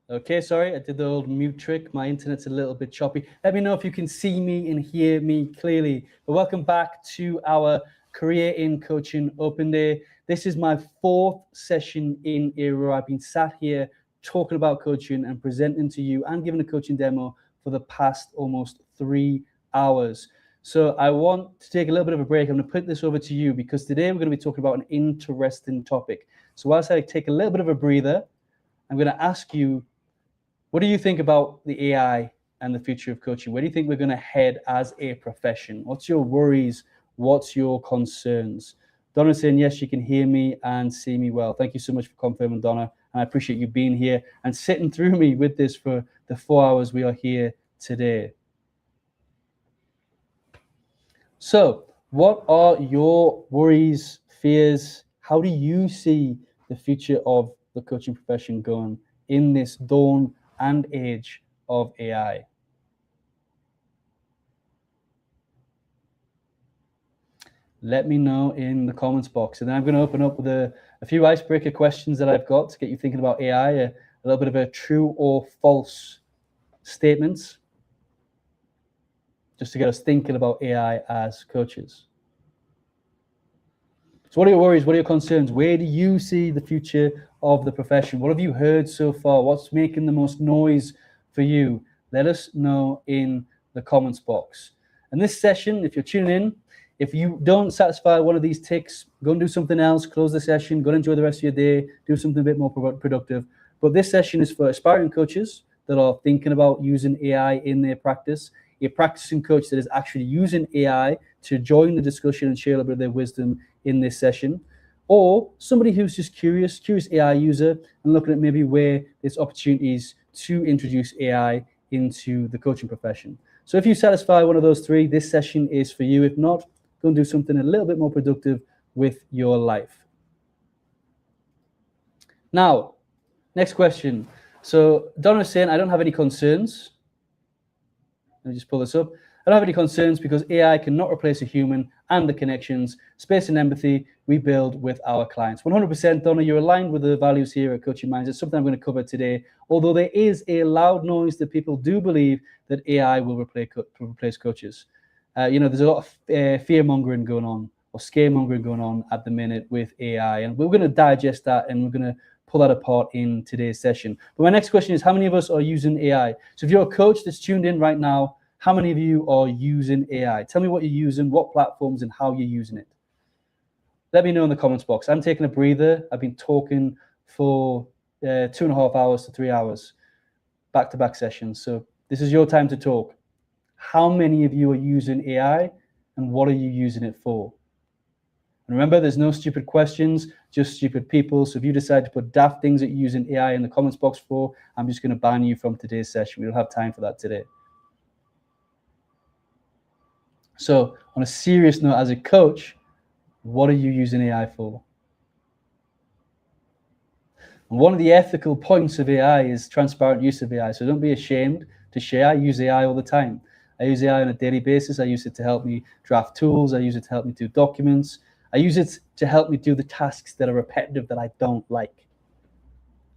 Okay, sorry, I did the old mute trick. My internet's a little bit choppy. Let me know if you can see me and hear me clearly. But welcome back to our Career in Coaching Open Day. This is my 4th session in a row. I've been sat here talking about coaching and presenting to you and giving a coaching demo for the past almost 3 hours. So I want to take a little bit of a break. I'm going to put this over to you because today we're going to be talking about an interesting topic. So whilst I take a little bit of a breather, I'm going to ask you, what do you think about the AI and the future of coaching? Where do you think we're going to head as a profession? What's your worries? What's your concerns? Donna's saying, yes, you can hear me and see me well. Thank you so much for confirming, Donna. And I appreciate you being here and sitting through me with this for the 4 hours we are here today. So what are your worries, fears? How do you see the future of the coaching profession going in this dawn and age of AI? Let me know in the comments box. And then I'm going to open up with a few icebreaker questions that I've got to get you thinking about AI, a little bit of a true or false statements, just to get us thinking about AI as coaches. So what are your worries? What are your concerns? Where do you see the future of the profession? What have you heard so far? What's making the most noise for you? Let us know in the comments box. And this session, if you're tuning in, if you don't satisfy one of these ticks, go and do something else, close the session, go and enjoy the rest of your day, do something a bit more productive. But this session is for aspiring coaches that are thinking about using AI in their practice, a practicing coach that is actually using AI to join the discussion and share a little bit of their wisdom in this session, or somebody who's just curious AI user and looking at maybe where there's opportunities to introduce AI into the coaching profession. So if you satisfy one of those three, this session is for you. If not, go and do something a little bit more productive with your life. Now, next question. So Donna's saying, I don't have any concerns. Let me just pull this up. I don't have any concerns because AI cannot replace a human and the connections, space and empathy we build with our clients. 100%, Donna, you're aligned with the values here at Coaching Minds. It's something I'm going to cover today. Although there is a loud noise that people do believe that AI will replace coaches. There's a lot of fear-mongering going on or scaremongering going on at the minute with AI. And we're going to digest that and we're going to pull that apart in today's session. But my next question is, how many of us are using AI? So if you're a coach that's tuned in right now, how many of you are using AI? Tell me what you're using, what platforms, and how you're using it. Let me know in the comments box. I'm taking a breather. I've been talking for 2.5 hours to 3 hours, back-to-back sessions. So this is your time to talk. How many of you are using AI, and what are you using it for? And remember, there's no stupid questions, just stupid people. So if you decide to put daft things that you're using AI in the comments box for, I'm just going to ban you from today's session. We don't have time for that today. So on a serious note, as a coach, what are you using AI for? And one of the ethical points of AI is transparent use of AI. So don't be ashamed to share. I use AI all the time. I use AI on a daily basis. I use it to help me draft tools. I use it to help me do documents. I use it to help me do the tasks that are repetitive that I don't like.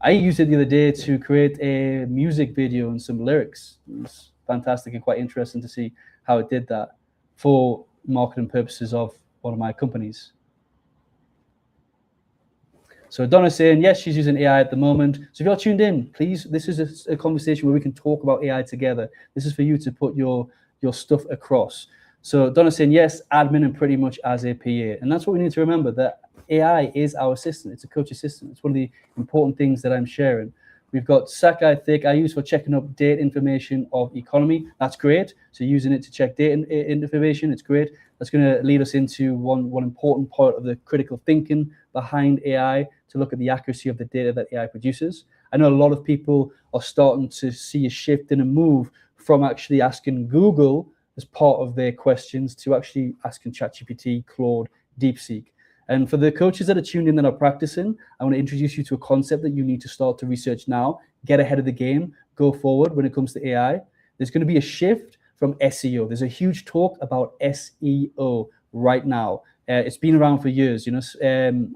I used it the other day to create a music video and some lyrics. It was fantastic and quite interesting to see how it did that for marketing purposes of one of my companies. So Donna's saying, yes, she's using AI at the moment. So if you're tuned in, please, this is a conversation where we can talk about AI together. This is for you to put your stuff across. So Donna's saying, yes, admin and pretty much as a PA. And that's what we need to remember, that AI is our assistant. It's a coach assistant. It's one of the important things that I'm sharing. We've got Sakai Thick, I use for checking up data information of economy. That's great. So using it to check data information, it's great. That's going to lead us into one important part of the critical thinking behind AI, to look at the accuracy of the data that AI produces. I know a lot of people are starting to see a shift and a move from actually asking Google as part of their questions to actually asking ChatGPT, Claude, DeepSeek. And for the coaches that are tuned in that are practicing, I want to introduce you to a concept that you need to start to research now, get ahead of the game, go forward when it comes to AI. There's going to be a shift from SEO. There's a huge talk about SEO right now. It's been around for years, you know.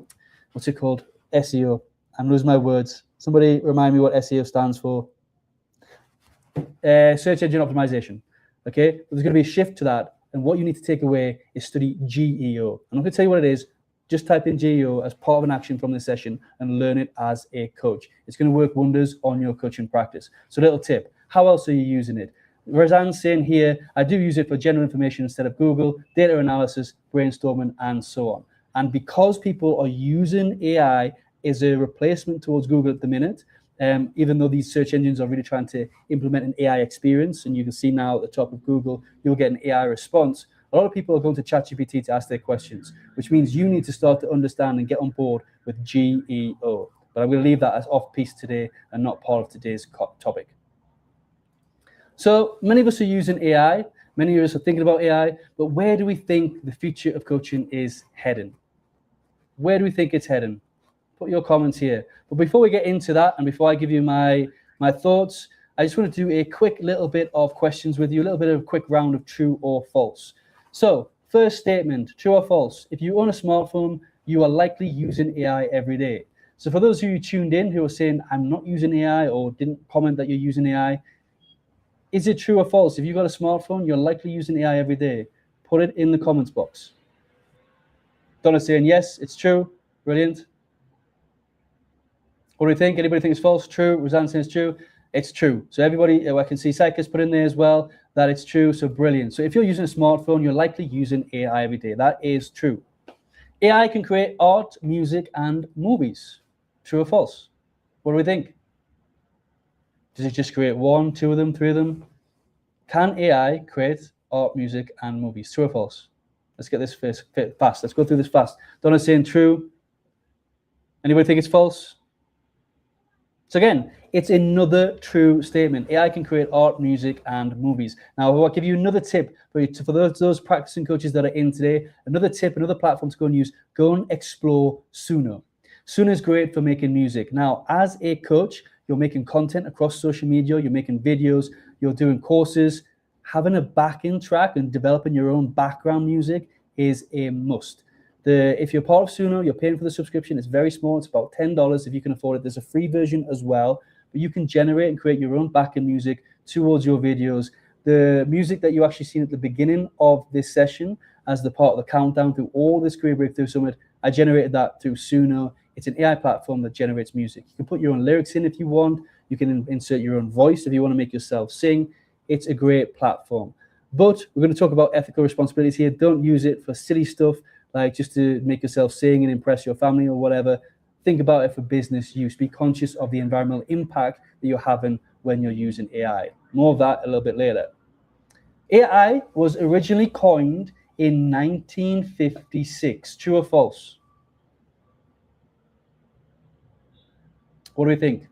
What's it called? SEO. I'm losing my words. Somebody remind me what SEO stands for. Search engine optimization. Okay, but there's going to be a shift to that. And what you need to take away is study GEO. I'm not going to tell you what it is. Just type in GEO as part of an action from this session and learn it as a coach. It's going to work wonders on your coaching practice. So little tip, how else are you using it? Razan's saying here, I do use it for general information instead of Google, data analysis, brainstorming, and so on. And because people are using AI as a replacement towards Google at the minute, even though these search engines are really trying to implement an AI experience, and you can see now at the top of Google, you'll get an AI response. A lot of people are going to ChatGPT to ask their questions, which means you need to start to understand and get on board with GEO. But I'm going to leave that as off-piece today and not part of today's topic. So many of us are using AI. Many of us are thinking about AI, but where do we think the future of coaching is heading? Where do we think it's heading? Put your comments here. But before we get into that, and before I give you my thoughts, I just want to do a quick little bit of questions with you, a little bit of a quick round of true or false. So first statement, true or false? If you own a smartphone, you are likely using AI every day. So for those of you tuned in who are saying, I'm not using AI, or didn't comment that you're using AI, is it true or false? If you've got a smartphone, you're likely using AI every day. Put it in the comments box. Donna saying, yes, it's true. Brilliant. What do you think? Anybody think it's false? True. Roseanne saying it's true. It's true. So everybody, I can see Psychus put in there as well that it's true. So brilliant. So if you're using a smartphone, you're likely using AI every day. That is true. AI can create art, music, and movies. True or false? What do we think? Does it just create one, two of them, three of them? Can AI create art, music, and movies? True or false? Let's get this fast. Let's go through this fast. Donna's saying true. Anybody think it's false? So again, it's another true statement. AI can create art, music, and movies. Now, I'll give you another tip for those practicing coaches that are in today. Another tip, another platform to go and use. Go and explore Suno. Suno is great for making music. Now, as a coach, you're making content across social media. You're making videos. You're doing courses. Having a backing track and developing your own background music is a must. If you're part of Suno, you're paying for the subscription. It's very small. It's about $10 if you can afford it. There's a free version as well, but you can generate and create your own backend music towards your videos. The music that you actually seen at the beginning of this session as the part of the countdown through all this Career Breakthrough Summit, I generated that through Suno. It's an AI platform that generates music. You can put your own lyrics in if you want. You can insert your own voice if you want to make yourself sing. It's a great platform. But we're going to talk about ethical responsibilities here. Don't use it for silly stuff, like just to make yourself sing and impress your family or whatever. Think about it for business use. Be conscious of the environmental impact that you're having when you're using AI. More of that a little bit later. AI was originally coined in 1956. True or false? What do we think?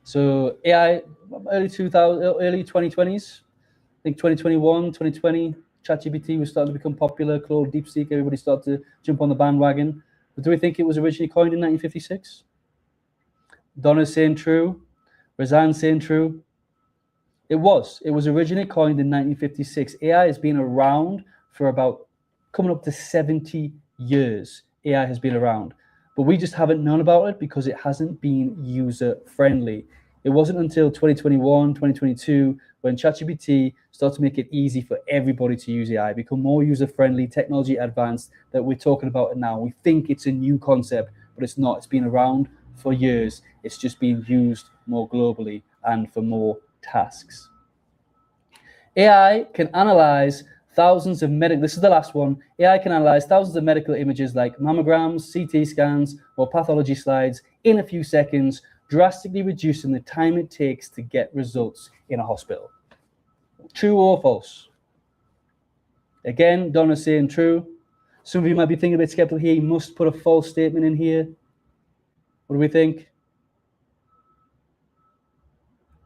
So AI, early 2020s. I think 2021, 2020. ChatGPT was starting to become popular. Claude, DeepSeek, everybody started to jump on the bandwagon. But do we think it was originally coined in 1956? Donna's saying true. Razan's saying true. It was originally coined in 1956. AI has been around for about coming up to 70 years. AI has been around, but we just haven't known about it because it hasn't been user friendly. It wasn't until 2021, 2022, when ChatGPT started to make it easy for everybody to use AI, become more user-friendly, technology advanced, that we're talking about it now. We think it's a new concept, but it's not. It's been around for years. It's just being used more globally and for more tasks. AI can analyze thousands of medical, this is the last one. AI can analyze thousands of medical images like mammograms, CT scans, or pathology slides in a few seconds, drastically reducing the time it takes to get results in a hospital. True or false? Again, Donna's saying true. Some of you might be thinking a bit skeptical here. You must put a false statement in here. What do we think?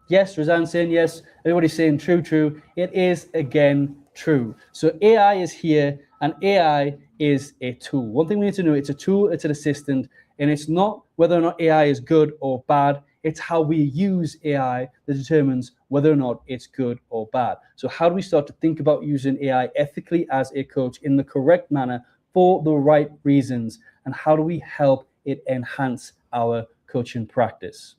Yes, Razan's saying yes. Everybody's saying true, true. It is, again, true. So AI is here, and AI is a tool. One thing we need to know, it's a tool, it's an assistant, and it's not whether or not AI is good or bad. It's how we use AI that determines whether or not it's good or bad. So how do we start to think about using AI ethically as a coach in the correct manner for the right reasons? And how do we help it enhance our coaching practice?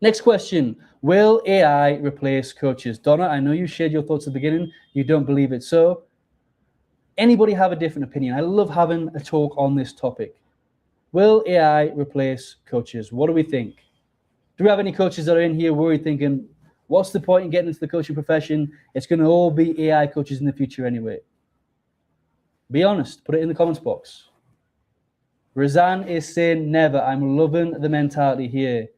Next question, will AI replace coaches? Donna, I know you shared your thoughts at the beginning. You don't believe it. So anybody have a different opinion? I love having a talk on this topic. Will AI replace coaches? What do we think? Do we have any coaches that are in here worried thinking, what's the point in getting into the coaching profession? It's going to all be AI coaches in the future anyway. Be honest. Put it in the comments box. Razan is saying never. I'm loving the mentality here.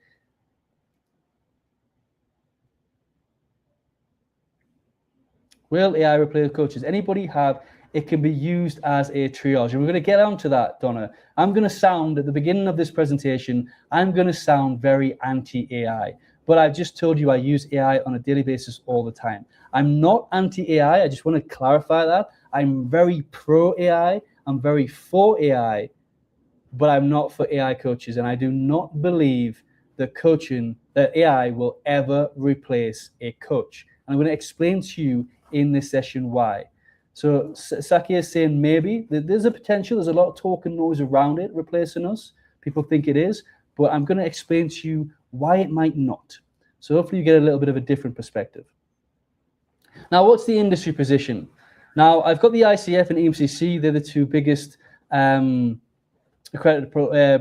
Will AI replace coaches? Anybody have? It can be used as a triage. And we're going to get on to that, Donna. I'm going to sound, at the beginning of this presentation, I'm going to sound very anti-AI. But I've just told you I use AI on a daily basis all the time. I'm not anti-AI. I just want to clarify that. I'm very pro-AI. I'm very for AI. But I'm not for AI coaches. And I do not believe that AI will ever replace a coach. And I'm going to explain to you in this session why. So Saki is saying maybe there's a potential. There's a lot of talk and noise around it replacing us. People think it is, but I'm going to explain to you why it might not. So hopefully you get a little bit of a different perspective. Now, what's the industry position? Now, I've got the ICF and EMCC. They're the two biggest accredited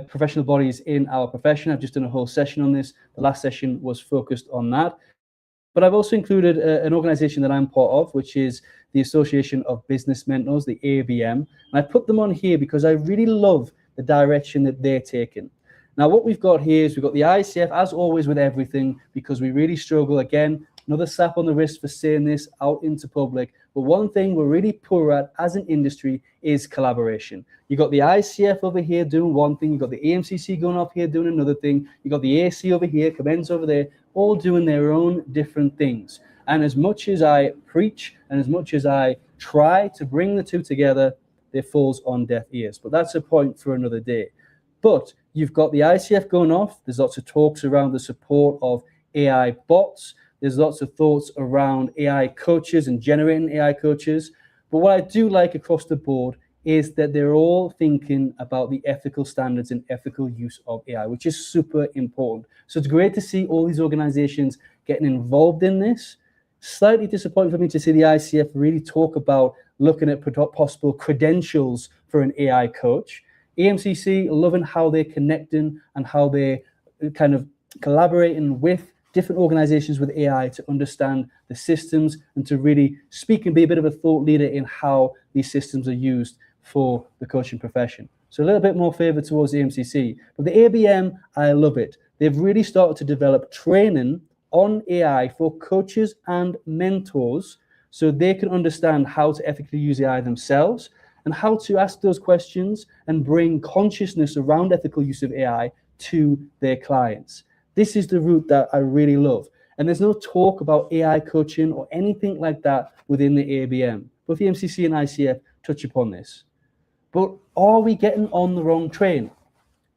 professional bodies in our profession. I've just done a whole session on this. The last session was focused on that. But I've also included an organization that I'm part of, which is the Association of Business Mentors, the ABM. And I put them on here because I really love the direction that they're taking. Now, what we've got here is we've got the ICF, as always with everything, because we really struggle. Again, another slap on the wrist for saying this out into public. But one thing we're really poor at as an industry is collaboration. You've got the ICF over here doing one thing. You've got the AMCC going up here doing another thing. You've got the AC over here, Commence over there, all doing their own different things. And as much as I preach and as much as I try to bring the two together, it falls on deaf ears. But that's a point for another day. But you've got the ICF going off. There's lots of talks around the support of AI bots. There's lots of thoughts around AI coaches and generating AI coaches. But what I do like across the board is that they're all thinking about the ethical standards and ethical use of AI, which is super important. So it's great to see all these organizations getting involved in this. Slightly disappointing for me to see the ICF really talk about looking at possible credentials for an AI coach. EMCC, loving how they're connecting and how they're kind of collaborating with different organizations with AI to understand the systems and to really speak and be a bit of a thought leader in how these systems are used for the coaching profession. So a little bit more favor towards the MCC. But the ABM, I love it. They've really started to develop training on AI for coaches and mentors so they can understand how to ethically use AI themselves and how to ask those questions and bring consciousness around ethical use of AI to their clients. This is the route that I really love. And there's no talk about AI coaching or anything like that within the ABM. Both the MCC and ICF touch upon this. But are we getting on the wrong train?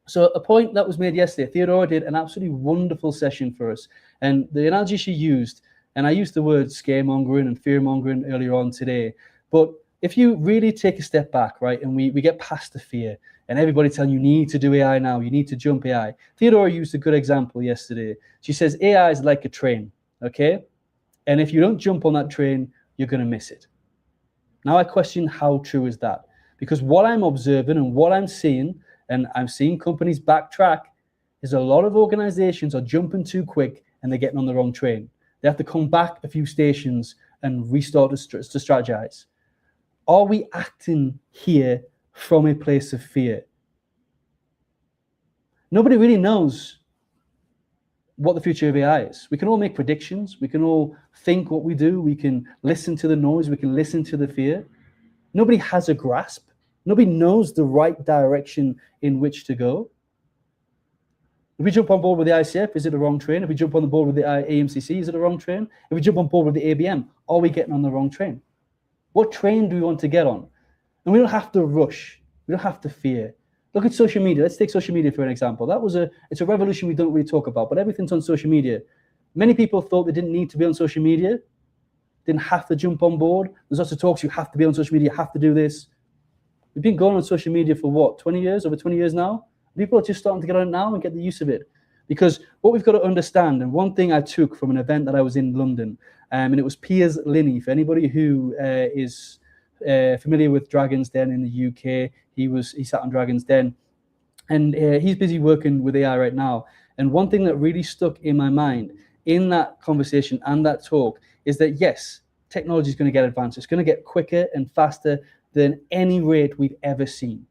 So a point that was made yesterday, Theodora did an absolutely wonderful session for us. And the analogy she used, and I used the word scaremongering and fearmongering earlier on today, but if you really take a step back, right, and we get past the fear, and everybody telling you need to do AI now, you need to jump AI. Theodora used a good example yesterday. She says AI is like a train, okay? And if you don't jump on that train, you're going to miss it. Now I question how true is that? Because what I'm observing and what I'm seeing, and I'm seeing companies backtrack, is a lot of organizations are jumping too quick and they're getting on the wrong train. They have to come back a few stations and restart to strategize. Are we acting here from a place of fear? Nobody really knows what the future of AI is. We can all make predictions. We can all think what we do. We can listen to the noise. We can listen to the fear. Nobody has a grasp. Nobody knows the right direction in which to go. If we jump on board with the ICF, is it the wrong train? If we jump on board with the AMCC, is it the wrong train? If we jump on board with the ABM, are we getting on the wrong train? What train do we want to get on? And we don't have to rush. We don't have to fear. Look at social media. Let's take social media for an example. It's a revolution we don't really talk about, but everything's on social media. Many people thought they didn't need to be on social media, didn't have to jump on board. There's lots of talks, you have to be on social media, you have to do this. We've been going on social media for what, 20 years, over 20 years now? People are just starting to get on it now and get the use of it. Because what we've got to understand, and one thing I took from an event that I was in London, and it was Piers Linney. For anybody who is familiar with Dragon's Den in the UK, he sat on Dragon's Den, and he's busy working with AI right now. And one thing that really stuck in my mind in that conversation and that talk is that, yes, technology is going to get advanced. It's going to get quicker and faster than any rate we've ever seen.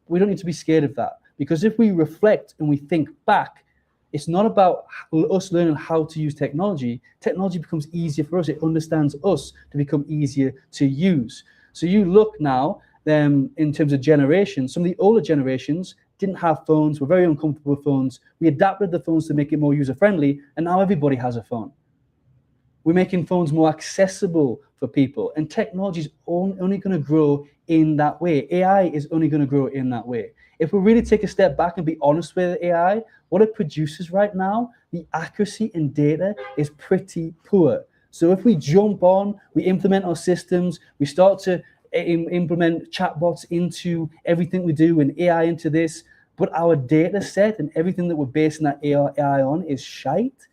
We don't need to be scared of that, because if we reflect and we think back, it's not about us learning how to use technology. Technology becomes easier for us. It understands us to become easier to use. So you look now, in terms of generations, some of the older generations didn't have phones, were very uncomfortable with phones. We adapted the phones to make it more user-friendly, and now everybody has a phone. We're making phones more accessible for people, and technology is only going to grow in that way. AI is only going to grow in that way. If we really take a step back and be honest with AI, what it produces right now, the accuracy in data is pretty poor. So if we jump on, we implement our systems, we start to implement chatbots into everything we do and AI into this, but our data set and everything that we're basing that AI on is shite,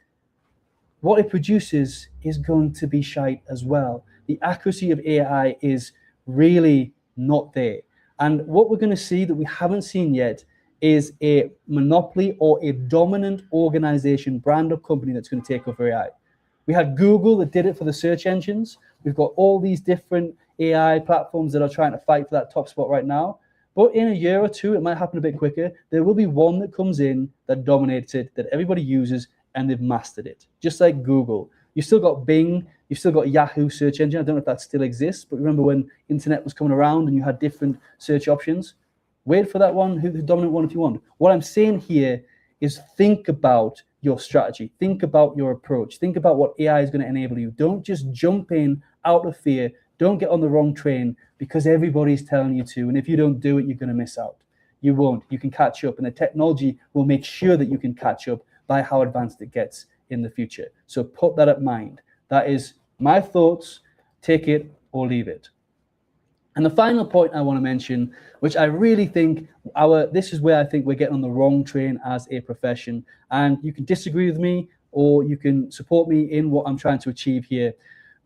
what it produces is going to be shite as well. The accuracy of AI is really not there. And what we're going to see that we haven't seen yet is a monopoly or a dominant organization, brand or company that's going to take over AI. We had Google that did it for the search engines. We've got all these different AI platforms that are trying to fight for that top spot right now. But in a year or two, it might happen a bit quicker. There will be one that comes in that dominates it, that everybody uses, and they've mastered it. Just like Google. You've still got Bing, you've still got Yahoo search engine. I don't know if that still exists, but remember when internet was coming around and you had different search options? Wait for that one, the dominant one if you want. What I'm saying here is think about your strategy. Think about your approach. Think about what AI is going to enable you. Don't just jump in out of fear. Don't get on the wrong train because everybody's telling you to. And if you don't do it, you're going to miss out. You won't. You can catch up. And the technology will make sure that you can catch up by how advanced it gets in the future. So put that in mind. That is my thoughts. Take it or leave it. And the final point I want to mention, which I really think this is where I think we're getting on the wrong train as a profession. And you can disagree with me or you can support me in what I'm trying to achieve here.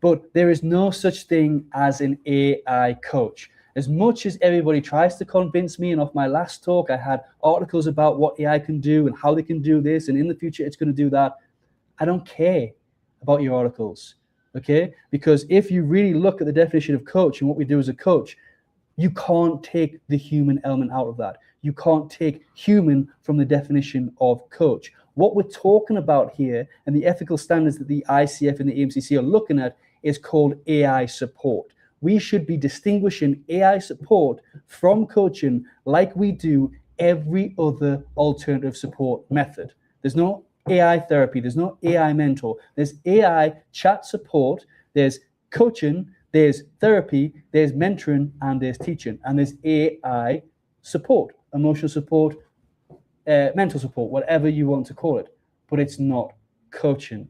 But there is no such thing as an AI coach. As much as everybody tries to convince me, and off my last talk, I had articles about what AI can do and how they can do this, and in the future, it's going to do that. I don't care about your articles, okay? Because if you really look at the definition of coach and what we do as a coach, you can't take the human element out of that. You can't take human from the definition of coach. What we're talking about here and the ethical standards that the ICF and the AMCC are looking at is called AI support. We should be distinguishing AI support from coaching like we do every other alternative support method. There's no AI therapy, there's no AI mentor, there's AI chat support, there's coaching, there's therapy, there's mentoring, and there's teaching, and there's AI support, emotional support, mental support, whatever you want to call it, but it's not coaching.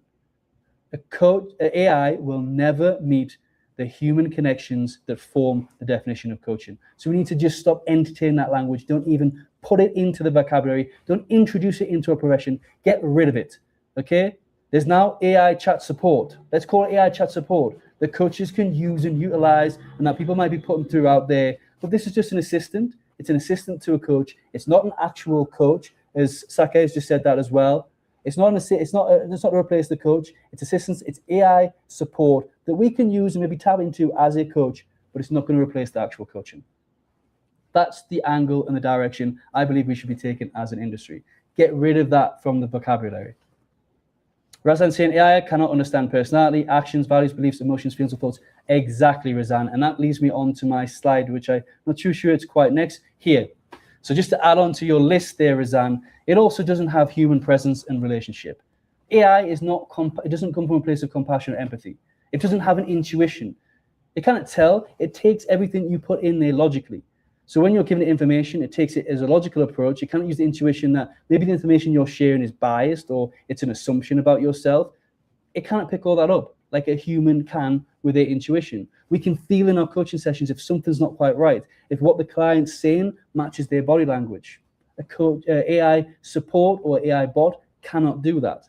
AI will never meet the human connections that form the definition of coaching. So we need to just stop entertaining that language. Don't even put it into the vocabulary. Don't introduce it into a profession. Get rid of it, okay? There's now AI chat support. Let's call it AI chat support that coaches can use and utilize and that people might be putting through out there. But this is just an assistant. It's an assistant to a coach. It's not an actual coach, as Sake has just said that as well. It's not to replace the coach. It's assistance. It's AI support that we can use and maybe tap into as a coach, but it's not going to replace the actual coaching. That's the angle and the direction I believe we should be taking as an industry. Get rid of that from the vocabulary. Razan saying AI cannot understand personality, actions, values, beliefs, emotions, feelings, or thoughts. Exactly, Razan. And that leads me on to my slide, which I'm not too sure it's quite next here. So just to add on to your list there, Razan, it also doesn't have human presence and relationship. AI is not, it doesn't come from a place of compassion or empathy. It doesn't have an intuition. It cannot tell. It takes everything you put in there logically. So when you're given it information, it takes it as a logical approach. You can't use the intuition that maybe the information you're sharing is biased or it's an assumption about yourself. It cannot pick all that up like a human can with their intuition. We can feel in our coaching sessions if something's not quite right, if what the client's saying matches their body language. AI support or AI bot cannot do that.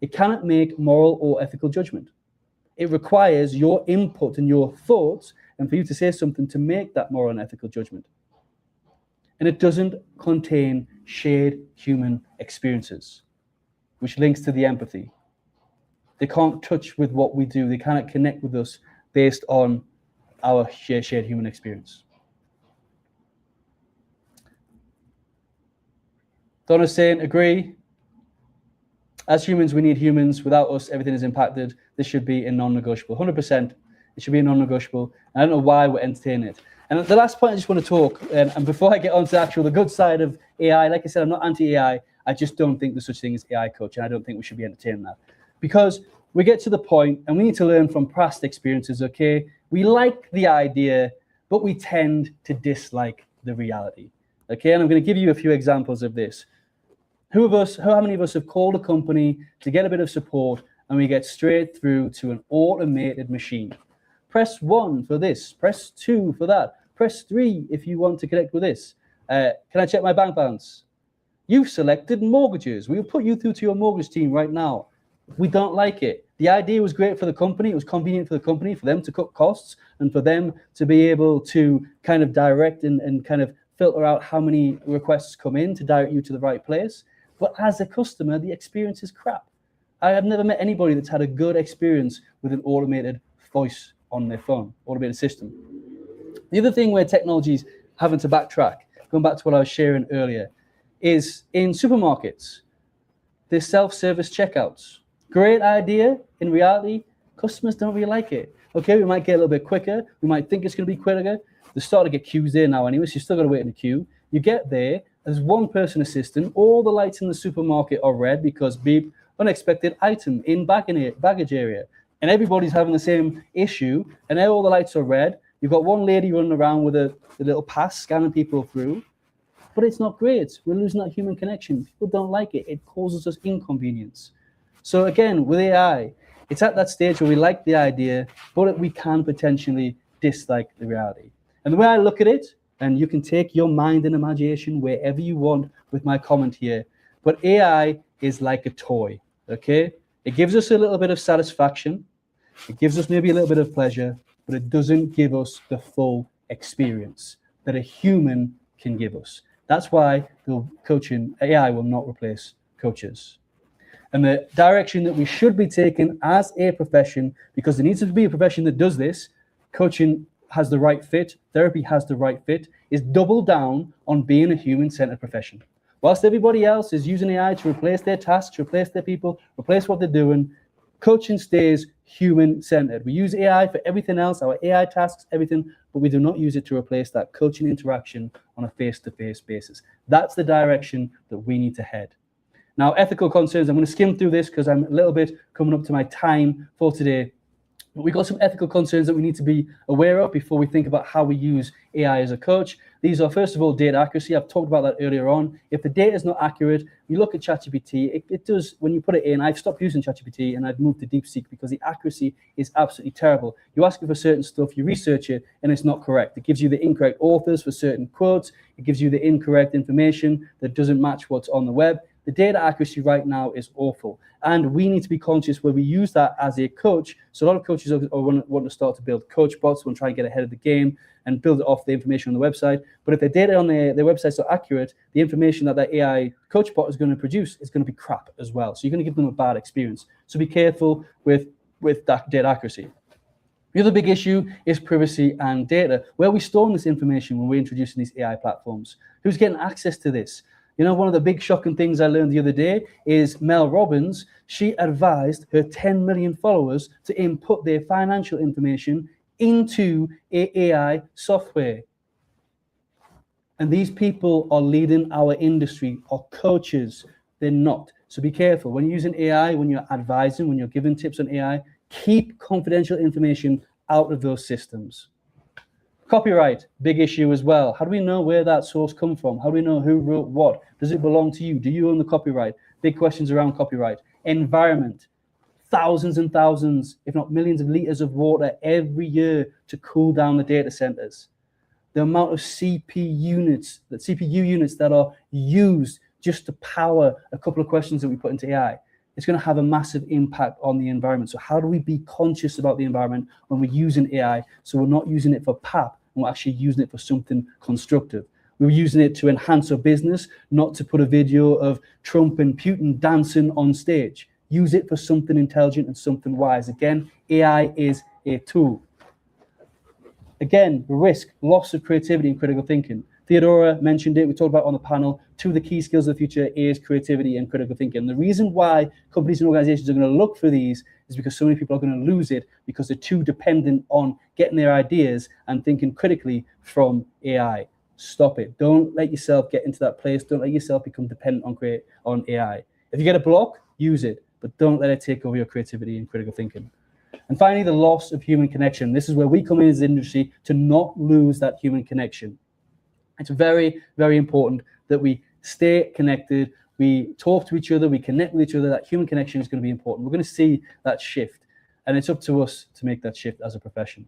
It cannot make moral or ethical judgment. It requires your input and your thoughts and for you to say something to make that moral and ethical judgment. And it doesn't contain shared human experiences, which links to the empathy. They can't touch with what we do. They cannot connect with us based on our shared human experience. Donna's saying, agree. As humans, we need humans. Without us, everything is impacted. This should be a non-negotiable. 100%. It should be a non-negotiable. I don't know why we're entertaining it. And the last point I just want to talk, and before I get on to the good side of AI, like I said, I'm not anti-AI. I just don't think there's such thing as AI coach, and I don't think we should be entertaining that. Because we get to the point, and we need to learn from past experiences, okay? We like the idea, but we tend to dislike the reality, okay? And I'm going to give you a few examples of this. How many of us have called a company to get a bit of support, and we get straight through to an automated machine? Press 1 for this, press 2 for that, press 3 if you want to connect with this. Can I check my bank balance? You've selected mortgages. We'll put you through to your mortgage team right now. We don't like it. The idea was great for the company. It was convenient for the company, for them to cut costs and for them to be able to kind of direct and kind of filter out how many requests come in to direct you to the right place. But as a customer, the experience is crap. I have never met anybody that's had a good experience with an automated voice on their phone, automated system. The other thing where technology's having to backtrack, going back to what I was sharing earlier, is in supermarkets, there's self-service checkouts. Great idea. In reality, customers don't really like it. Okay, we might get a little bit quicker. We might think it's going to be quicker. They're starting to get queues there now anyway, so you still got to wait in the queue. You get there, there's one person assistant. All the lights in the supermarket are red because beep, unexpected item in baggage area. And everybody's having the same issue, and all the lights are red. You've got one lady running around with a little pass scanning people through. But it's not great. We're losing that human connection. People don't like it. It causes us inconvenience. So again, with AI, it's at that stage where we like the idea, but we can potentially dislike the reality. And the way I look at it, and you can take your mind and imagination wherever you want with my comment here, but AI is like a toy, okay? It gives us a little bit of satisfaction. It gives us maybe a little bit of pleasure, but it doesn't give us the full experience that a human can give us. That's why the coaching AI will not replace coaches. And the direction that we should be taking as a profession, because there needs to be a profession that does this, coaching has the right fit, therapy has the right fit, is double down on being a human-centered profession. Whilst everybody else is using AI to replace their tasks, replace their people, replace what they're doing, coaching stays human-centered. We use AI for everything else, our AI tasks, everything, but we do not use it to replace that coaching interaction on a face-to-face basis. That's the direction that we need to head. Now, ethical concerns, I'm going to skim through this because I'm a little bit coming up to my time for today. But we've got some ethical concerns that we need to be aware of before we think about how we use AI as a coach. These are, first of all, data accuracy. I've talked about that earlier on. If the data is not accurate, you look at ChatGPT, it does, when you put it in, I've stopped using ChatGPT and I've moved to DeepSeek because the accuracy is absolutely terrible. You ask it for certain stuff, you research it, and it's not correct. It gives you the incorrect authors for certain quotes. It gives you the incorrect information that doesn't match what's on the web. The data accuracy right now is awful. And we need to be conscious where we use that as a coach. So a lot of coaches want to start to build coach bots, want to try and get ahead of the game and build it off the information on the website. But if the data on their websites are accurate, the information that AI coach bot is going to produce is going to be crap as well. So you're going to give them a bad experience. So be careful with that data accuracy. The other big issue is privacy and data. Where are we storing this information when we're introducing these AI platforms? Who's getting access to this? You know, one of the big shocking things I learned the other day is Mel Robbins, she advised her 10 million followers to input their financial information into AI software. And these people are leading our industry, are coaches. They're not. So be careful. When you're using AI, when you're advising, when you're giving tips on AI, keep confidential information out of those systems. Copyright, big issue as well. How do we know where that source come from? How do we know who wrote what? Does it belong to you? Do you own the copyright? Big questions around copyright. Environment, thousands and thousands, if not millions of liters of water every year to cool down the data centers. The amount of CPU units that are used just to power a couple of questions that we put into AI. It's going to have a massive impact on the environment. So how do we be conscious about the environment when we're using AI? So we're not using it for pap, and we're actually using it for something constructive. We're using it to enhance our business, not to put a video of Trump and Putin dancing on stage. Use it for something intelligent and something wise. Again, AI is a tool. Again, risk, loss of creativity and critical thinking. Theodora mentioned it, we talked about it on the panel. Two of the key skills of the future is creativity and critical thinking. The reason why companies and organizations are going to look for these is because so many people are going to lose it because they're too dependent on getting their ideas and thinking critically from AI. Stop it. Don't let yourself get into that place. Don't let yourself become dependent on AI. If you get a block, use it, but don't let it take over your creativity and critical thinking. And finally, the loss of human connection. This is where we come in as an industry to not lose that human connection. It's very, very important that we stay connected, we talk to each other, we connect with each other. That human connection is going to be important. We're going to see that shift, and it's up to us to make that shift as a profession.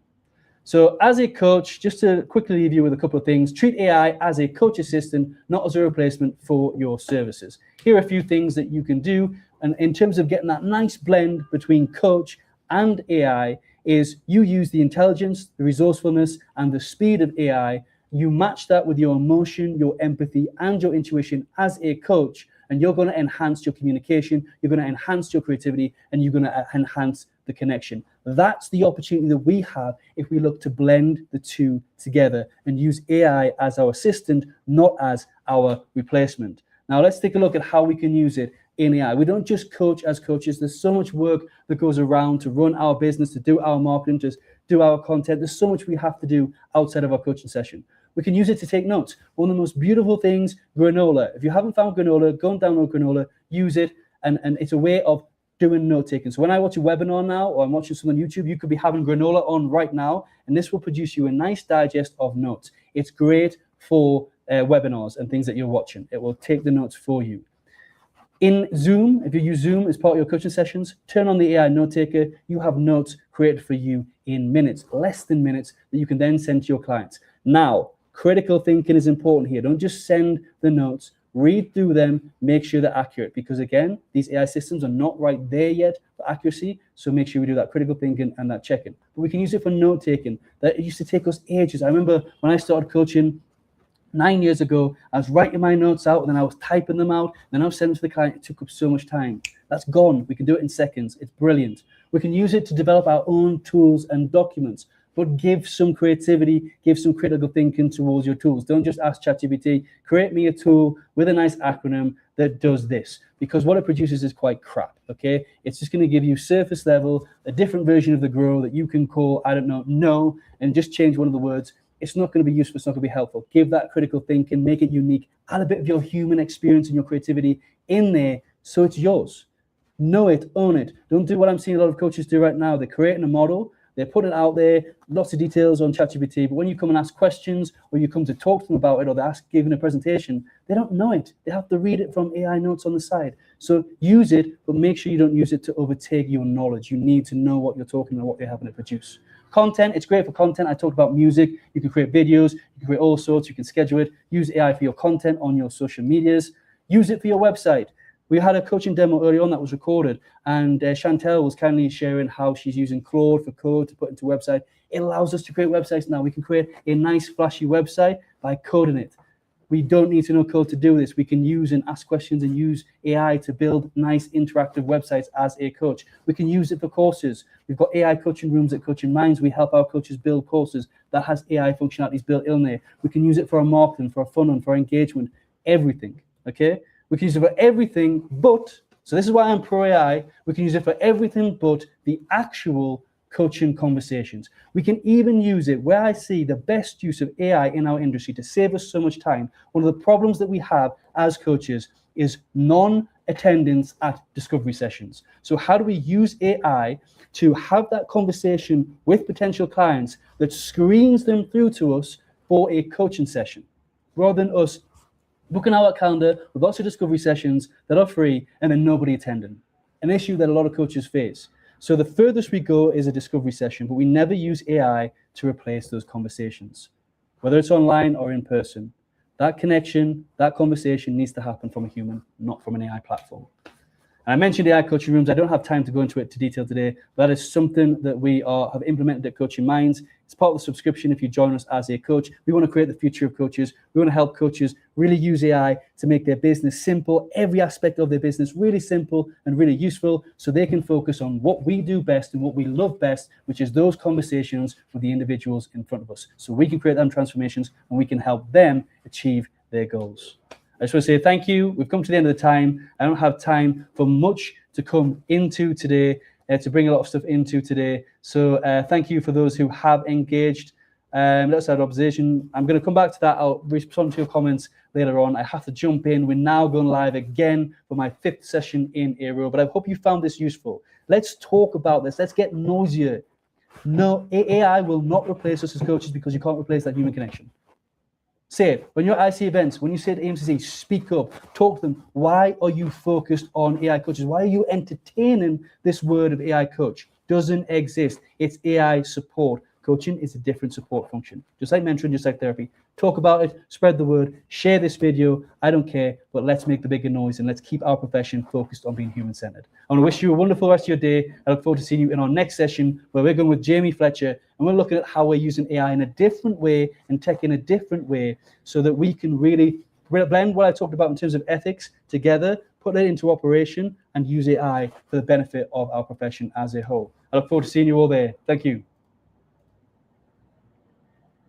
So as a coach, just to quickly leave you with a couple of things, treat AI as a coach assistant, not as a replacement for your services. Here are a few things that you can do, and in terms of getting that nice blend between coach and AI is you use the intelligence, the resourcefulness, and the speed of AI. You match that with your emotion, your empathy, and your intuition as a coach, and you're going to enhance your communication, you're going to enhance your creativity, and you're going to enhance the connection. That's the opportunity that we have if we look to blend the two together and use AI as our assistant, not as our replacement. Now, let's take a look at how we can use it in AI. We don't just coach as coaches. There's so much work that goes around to run our business, to do our marketing, to do our content. There's so much we have to do outside of our coaching session. We can use it to take notes. One of the most beautiful things, granola. If you haven't found granola, go and download granola, use it, and it's a way of doing note taking. So when I watch a webinar now, or I'm watching something on YouTube, you could be having granola on right now, and this will produce you a nice digest of notes. It's great for webinars and things that you're watching. It will take the notes for you. In Zoom, if you use Zoom as part of your coaching sessions, turn on the AI note taker. You have notes created for you in minutes, less than minutes, that you can then send to your clients. Now, critical thinking is important here. Don't just send the notes, read through them, make sure they're accurate, because again, these AI systems are not right there yet for accuracy. So make sure we do that critical thinking and that checking. But we can use it for note taking. That used to take us ages. I remember when I started coaching 9 years ago, I was writing my notes out, and then I was typing them out, then I was sending them to the client. It took up so much time. That's gone. We can do it in seconds. It's brilliant. We can use it to develop our own tools and documents, but give some creativity, give some critical thinking towards your tools. Don't just ask ChatGPT, create me a tool with a nice acronym that does this, because what it produces is quite crap, okay? It's just going to give you surface level, a different version of the grow that you can call, I don't know, no, and just change one of the words. It's not going to be useful. It's not going to be helpful. Give that critical thinking, make it unique, add a bit of your human experience and your creativity in there so it's yours. Know it, own it. Don't do what I'm seeing a lot of coaches do right now. They're creating a model, they're putting it out there, lots of details on ChatGPT, but when you come and ask questions or you come to talk to them about it, or they're giving a presentation, they don't know it. They have to read it from AI notes on the side. So use it, but make sure you don't use it to overtake your knowledge. You need to know what you're talking about, what you're having to produce. Content, it's great for content. I talked about music. You can create videos, you can create all sorts, you can schedule it. Use AI for your content on your social medias. Use it for your website. We had a coaching demo early on that was recorded, and Chantel was kindly sharing how she's using Claude for code to put into a website. It allows us to create websites now. We can create a nice, flashy website by coding it. We don't need to know code to do this. We can use and ask questions and use AI to build nice interactive websites as a coach. We can use it for courses. We've got AI coaching rooms at Coaching Minds. We help our coaches build courses that has AI functionalities built in there. We can use it for our marketing, for our funnel, for our engagement, everything. Okay, we can use it for everything but, so this is why I'm pro AI, we can use it for everything but the actual coaching conversations. We can even use it where I see the best use of AI in our industry to save us so much time. One of the problems that we have as coaches is non-attendance at discovery sessions. So how do we use AI to have that conversation with potential clients that screens them through to us for a coaching session, rather than us booking our calendar with lots of discovery sessions that are free and then nobody attending? An issue that a lot of coaches face. So the furthest we go is a discovery session, but we never use AI to replace those conversations, whether it's online or in person. That connection, that conversation needs to happen from a human, not from an AI platform. And I mentioned AI coaching rooms. I don't have time to go into it to detail today, but that is something that we have implemented at Coaching Minds. It's part of the subscription if you join us as a coach. We want to create the future of coaches. We want to help coaches really use AI to make their business simple, every aspect of their business really simple and really useful, so they can focus on what we do best and what we love best, which is those conversations with the individuals in front of us. So we can create them transformations and we can help them achieve their goals. I just want to say thank you. We've come to the end of the time. I don't have time for much to come into today, to bring a lot of stuff into today. So thank you for those who have engaged. That's our observation. I'm going to come back to that. I'll respond to your comments later on. I have to jump in. We're now going live again for my 5th session in a row, but I hope you found this useful. Let's talk about this. Let's get noisier. No, AI will not replace us as coaches because you can't replace that human connection. Say it. When you're at IC events, when you say to AMCC, speak up, talk to them. Why are you focused on AI coaches? Why are you entertaining this word of AI coach? Doesn't exist. It's AI support. Coaching is a different support function. Just like mentoring, just like therapy. Talk about it, spread the word, share this video. I don't care, but let's make the bigger noise and let's keep our profession focused on being human-centered. I want to wish you a wonderful rest of your day. I look forward to seeing you in our next session where we're going with Jamie Fletcher and we're looking at how we're using AI in a different way and tech in a different way so that we can really blend what I talked about in terms of ethics together, put it into operation and use AI for the benefit of our profession as a whole. I look forward to seeing you all there. Thank you.